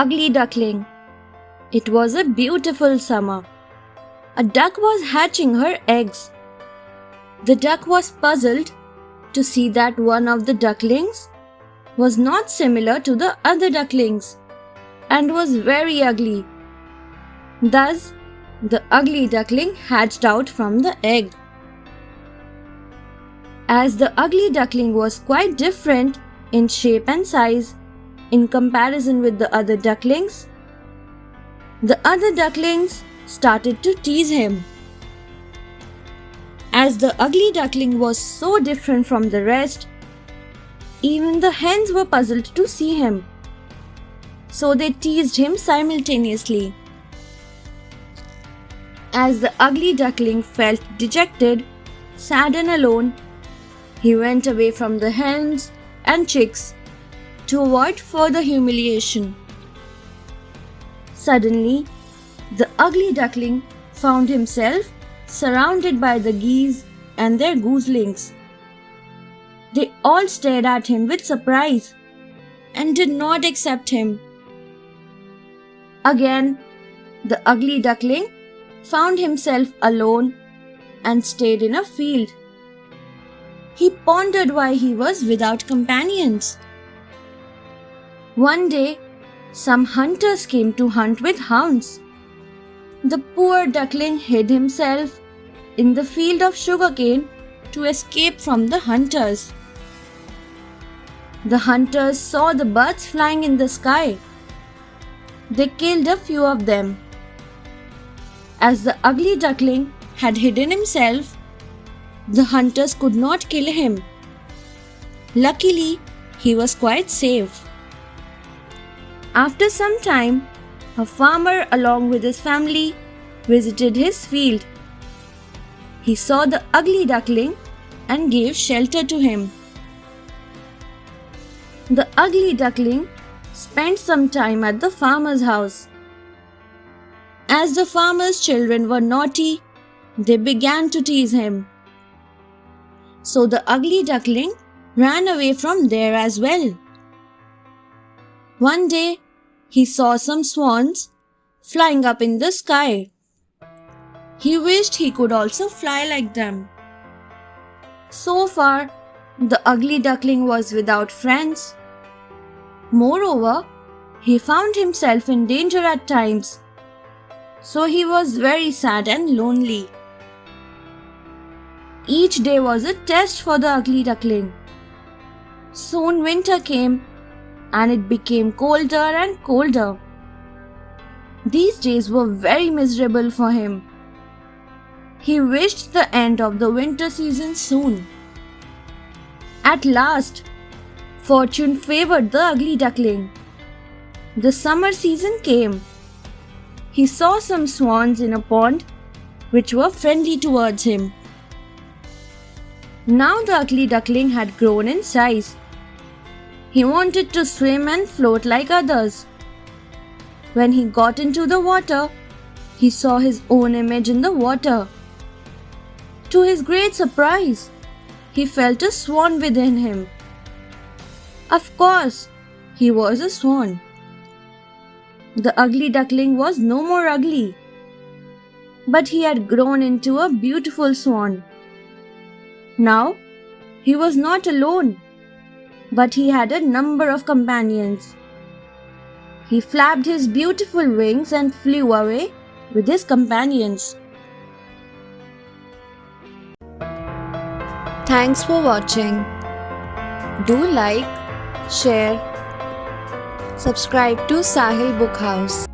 ugly duckling. It was a beautiful summer. A duck was hatching her eggs. The duck was puzzled to see that one of the ducklings was not similar to the other ducklings and was very ugly. Thus, the ugly duckling hatched out from the egg. As the ugly duckling was quite different in shape and size in comparison with the other ducklings, the other ducklings started to tease him. As the ugly duckling was so different from the rest, even the hens were puzzled to see him. So they teased him simultaneously. As the ugly duckling felt dejected, sad and alone, he went away from the hens and chicks to avoid further humiliation. Suddenly, the ugly duckling found himself surrounded by the geese and their goslings. They all stared at him with surprise and did not accept him. Again, the ugly duckling found himself alone and stayed in a field. He pondered why he was without companions. One day, some hunters came to hunt with hounds. The poor duckling hid himself in the field of sugarcane to escape from the hunters. The hunters saw the birds flying in the sky. They killed a few of them. As the ugly duckling had hidden himself, the hunters could not kill him. Luckily, he was quite safe. After some time, a farmer along with his family visited his field. He saw the ugly duckling and gave shelter to him. The ugly duckling spent some time at the farmer's house. As the farmer's children were naughty, they began to tease him. So the ugly duckling ran away from there as well. One day, he saw some swans flying up in the sky. He wished he could also fly like them. So far, the ugly duckling was without friends. Moreover, he found himself in danger at times. So he was very sad and lonely. Each day was a test for the ugly duckling. Soon winter came and it became colder and colder. These days were very miserable for him. He wished the end of the winter season soon. At last, fortune favored the ugly duckling. The summer season came. He saw some swans in a pond which were friendly towards him. Now the ugly duckling had grown in size. He wanted to swim and float like others. When he got into the water, he saw his own image in the water. To his great surprise, he felt a swan within him. Of course, he was a swan. The ugly duckling was no more ugly, but he had grown into a beautiful swan. Now, he was not alone, but he had a number of companions. He flapped his beautiful wings and flew away with his companions. Thanks for watching. Do like, share, subscribe to Sahil Book House.